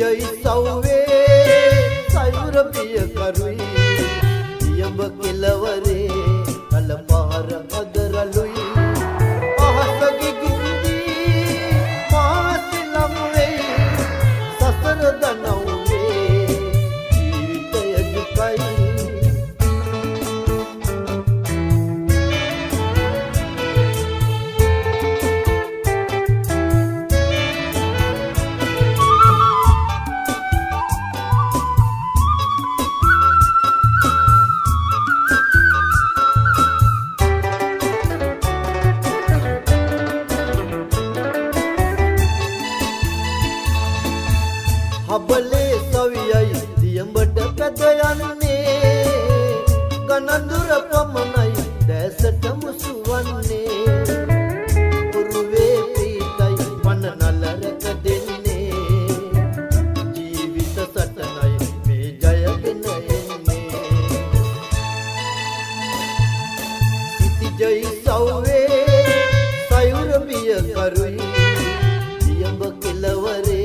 ජයි සව්වේ සයුර පිය කරුයි දියඹ කෙලවරේ කල පහර අදරලුයි අහසගේ ගින්දී මාත් ලම් වෙයි සසර දනව්වේ ජීවිතය දුකයි හබලේ සවියයි දියඹට පැද යන්නේ ගනඳුර පමණයි දැසට මුසු වන්නේ පුරුවේ ප්‍රීතයි මන නල රැක දෙන්නේ ජීවිත සටනයි මේ ජයගෙන එන්නේ සිටි ජයි සව්වේ සයුර පිය කරුයි දියඹ කෙලවරේ